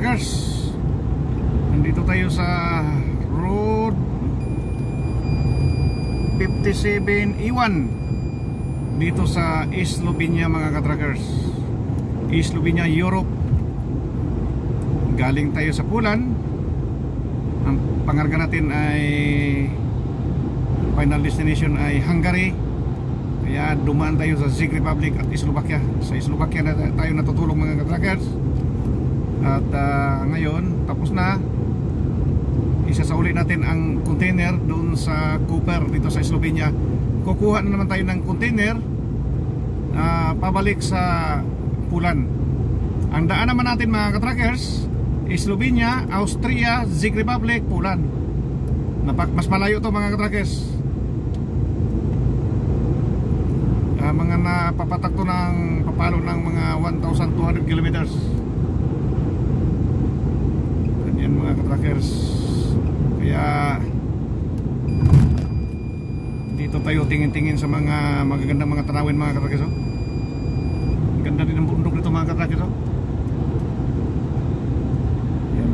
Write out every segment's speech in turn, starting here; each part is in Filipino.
ka-trackers, nandito tayo sa road 57E1 dito sa East Lubinia mga ka-trackers. East Lubinia, Europe. Galing tayo sa Pulan. Ang pangarga natin ay final destination ay Hungary. Kaya dumaan tayo sa Czech Republic at Slovakia. Sa Slovakia na tayo natutulog mga ka-trackers. At ngayon tapos na. Isasauli natin ang container doon sa Cooper dito sa Slovenia. Kukuha na naman tayo ng container pabalik sa Pulan. Ang daan naman natin mga ka-trackers, Slovenia, Austria, Czech Republic, Pulan. Mas malayo to mga ka-trackers. Mga napapatak to ng papalo ng mga 1,200 kilometers. Ganyan mga ka-trackers. Kaya dito tayo tingin-tingin sa mga magagandang mga tanawin mga ka-trackers. Ganda din ang bundok nito mga ka-trackers. Yan.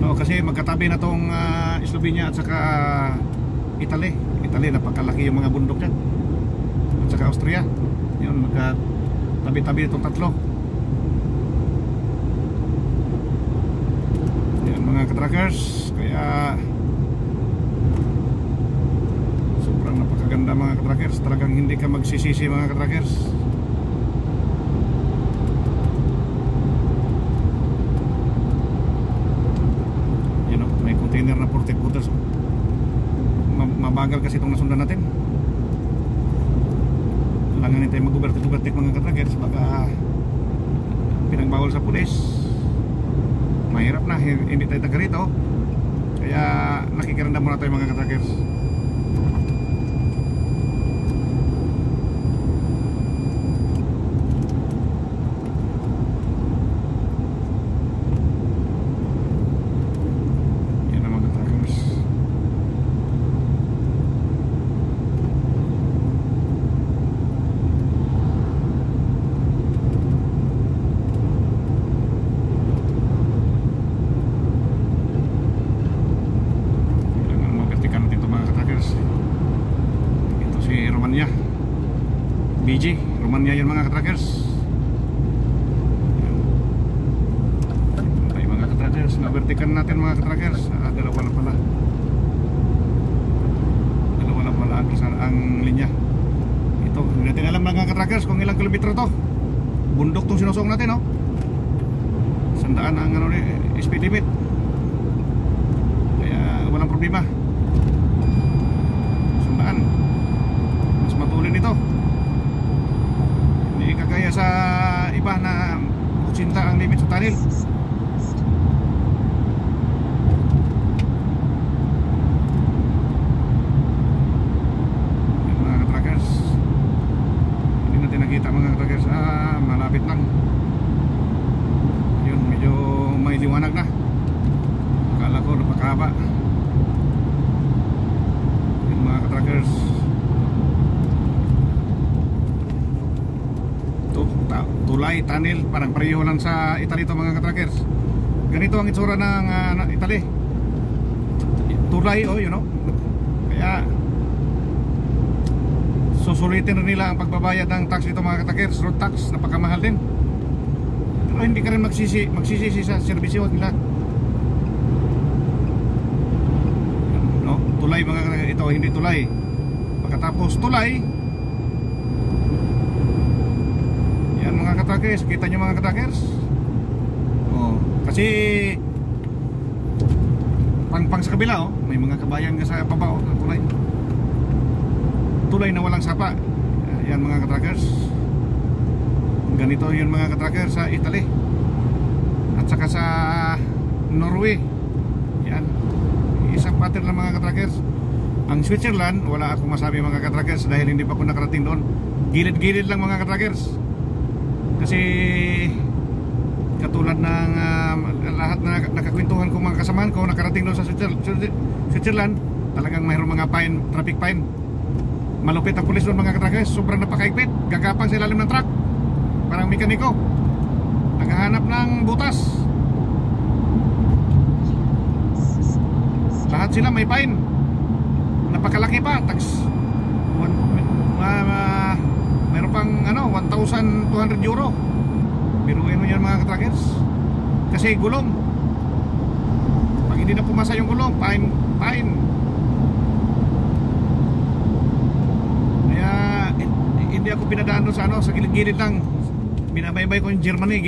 No, kasi magkatabi na tong Slovenia at saka Italy. Italy, napakalaki yung mga bundok dyan. At saka Austria. Yun, magkatabi-tabi itong tatlo. Yan mga ka-trackers. Kaya sobrang napakaganda mga ka-trackers. Talagang hindi ka magsisisi mga ka-trackers. Yan o, may container na 40 footers. Mabagal kasi itong nasundan natin. Langanin tayo mag-overtake mga ka-trackers. Baka pinagbawal sa pulis. Mahirap na, hindi tayo taga rito. Kaya nakikiranda muna tayo mga ka-trackers. Yan ang mga ka-trackers. BG, Romania yun mga ka-trackers. Ay mga ka-trackers, na-vertikan natin mga ka-trackers. Dalawa na pala. Dalawa na pala ang linya. Ito, hindi natin alam mga ka-trackers kung ilang kilometro to. Bundok tong sinusong natin, no? Sandaan ang speed limit. Kaya walang problema. Sandaan. Mas matulin ito. Hindi kagaya sa iba na 80 ang limit sa tunnel. Yan mga ka-trackers. Hindi natin nakita mga ka-trackers. Malapit lang. Yun, medyo may liwanag na. Akala ko napakahaba. Yan mga ka-trackers. Tulay, tunnel, parang pareho lang sa Italy ito mga ka-trackers. Ganito ang itsura ng Italy. Tulay, you know. Kaya susulitin rin nila ang pagbabayad ng tax dito mga ka-trackers. Road tax, napakamahal din. Pero hindi ka rin magsisisi sa serbisyo nila. No? Tulay mga ka-trackers. Ito hindi tulay. Pagkatapos tulay, mga ka-trackers, kita nyo mga ka-trackers. Kasi pang sa kabila, may mga kabayan nga sa baba, tulay. Tulay na walang sapa. Yan mga ka-trackers. Ganito yun mga ka-trackers sa Italy. At saka sa Norway. Yan. Isang pattern ng mga ka-trackers. Ang Switzerland, wala akong masabi mga ka-trackers dahil hindi pa ako nakarating doon. Gilid-gilid lang mga ka-trackers. Kasi katulad ng lahat na nakakwentuhan kong mga kasamahan ko nakarating doon sa Switzerland, talagang mayroong mga fine, traffic fine. Malupit ang pulis doon mga ka-trackers. Sobrang napakaigpit. Gagapang sa ilalim ng truck. Parang mekaniko. naghahanap ng butas. Lahat sila may fine. Napakalaki pa, tax. Meron pang 1,200 euro. Biruin mo yan mga katrackers. Kasi gulong. Pag hindi na pumasa yung gulong, fine. Kaya hindi ako pinadaan doon sa gilid-gilid lang. Binabaybay ko yung Germany,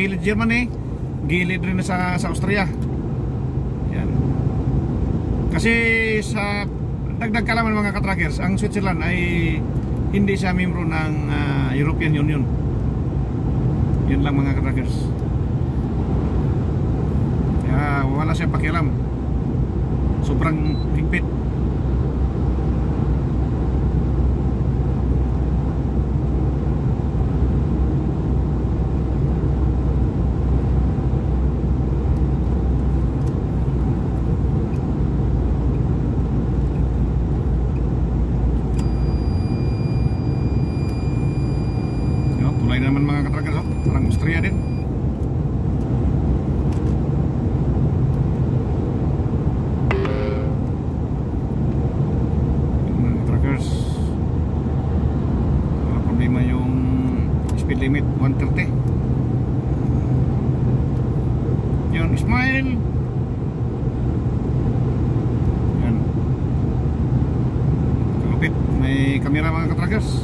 gilid rin sa Austria. Yan. Kasi sa dagdag kalaman mga katrackers, ang Switzerland ay hindi siya membro ng European Union. Yun lang mga katrackers. Kaya wala siya pakialam. Sobrang higpit. Tulay naman mga katrackers, parang Austria din. Mga katrackers, wala problema yung speed limit 130. Yun, smile. Yan, kalupit. May kamera mga katrackers.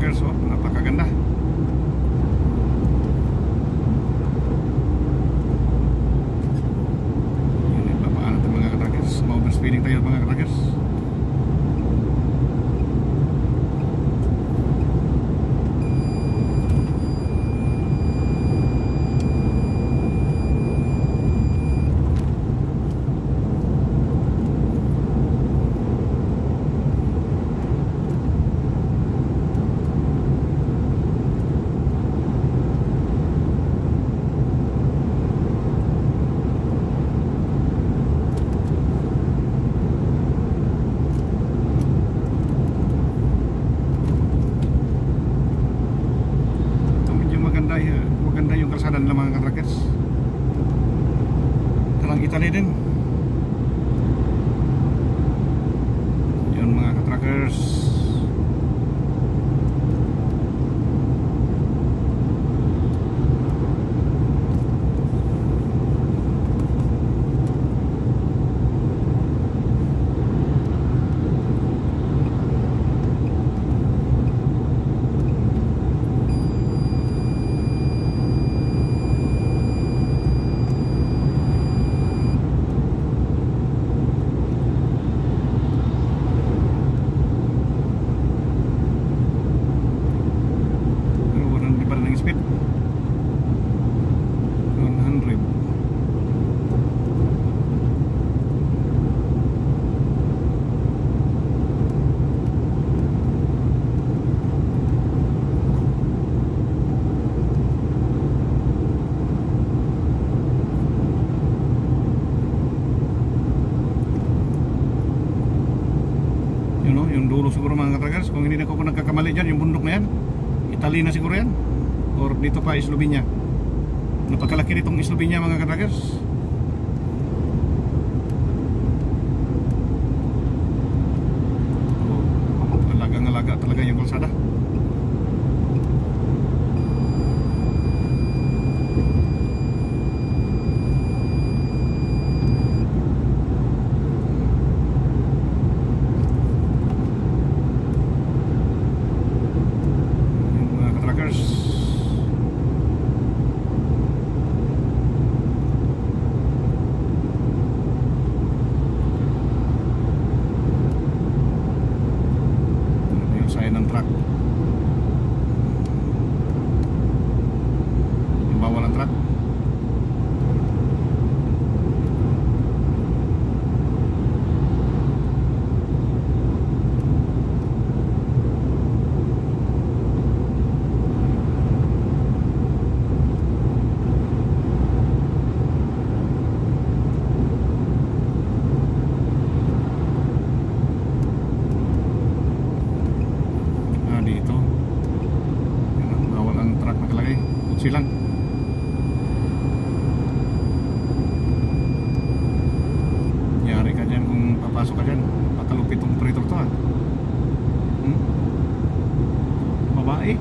So, napakaganda. Yun, ipapaan natin mga katrackers. Ma-overspeeding tayo mga katrackers. Maganda yung kalsada nila mga katrackers. Tarang Italy din. Yun mga katrackers. Speed 100. Yung dulo siguro mga katrackers. Kung hindi na ako nagkakamali dyan, yung bundok na yan, Italy na siguro yan. Or dito pa Slovenia. Napakalaki nitong Slovenia mga katrackers. Alagang-alaga talaga yung kalsada. Yung mga katrackers. pumasok ka dyan. Pakalupit tong operator to ah. Babae.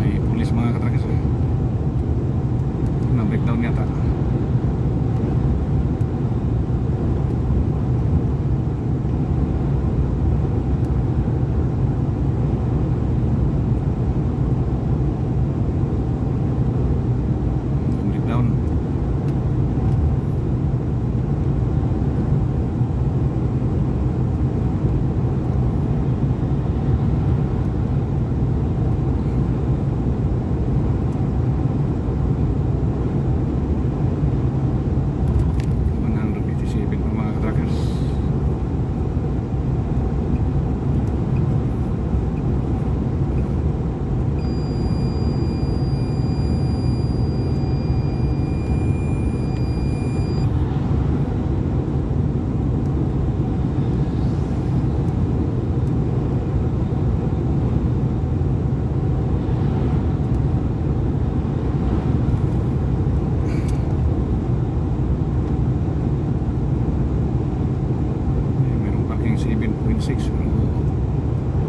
May pulis mga katrackers na breakdown yata. Breakdown.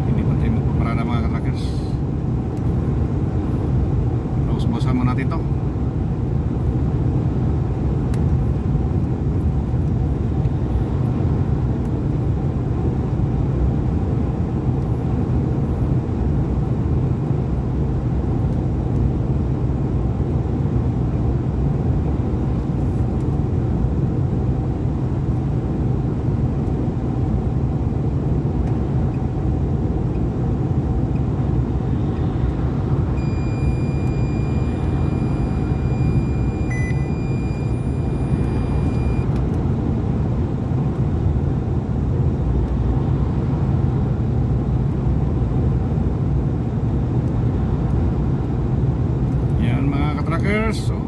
Hindi pa tayo magpaparada mga katrackers. Pausbasan mo natin to. So,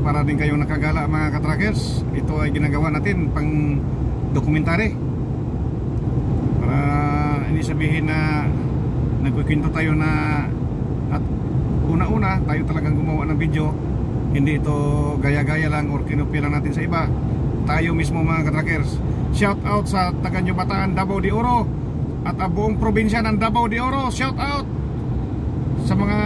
para din kayong nakagala mga katrackers. Ito ay ginagawa natin pang dokumentary, para hindi sabihin na nagkukwento tayo na at una-una tayo talagang gumawa ng video. Hindi ito gaya-gaya lang or kinopya lang natin sa iba. Tayo mismo mga katrackers. Shout out sa taga Bataan, Davao de Oro at ang buong probinsya ng Davao de Oro. Shout out sa mga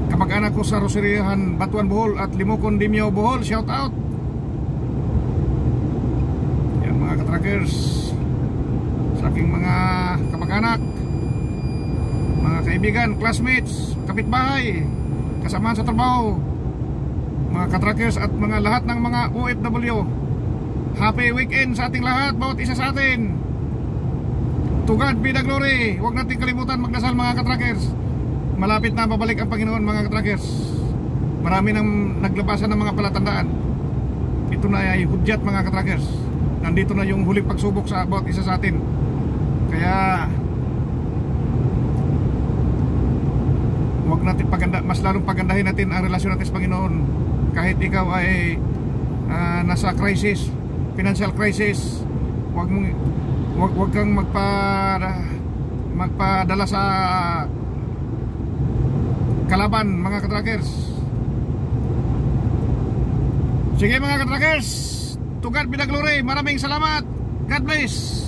kamag-anak ko sa Rosariahan, Batuan, Bohol at Limokon, Dimyo, Bohol. Shout out. Yan mga katrackers, sa aking mga kamag-anak, mga kaibigan, classmates, kapitbahay, kasamahan sa trabaho, mga katrackers at mga lahat ng mga OFW. Happy weekend sa ating lahat, bawat isa sa atin. To God be the glory. Huwag natin kalimutan magdasal mga katrackers. Malapit na babalik ang Panginoon mga katrackers. Marami nang naglabasan ng mga palatandaan. Ito na ay hudyat mga katrackers. Nandito na yung huling pagsubok sa bawat isa sa atin. Kaya huwag natin mas lalong pagandahin natin ang relasyon natin sa Panginoon. Kahit ikaw ay nasa crisis, financial crisis, huwag kang magpadala sa kalaban mga katrackers. Sige mga katrackers, to God be the glory. Maraming salamat. God bless.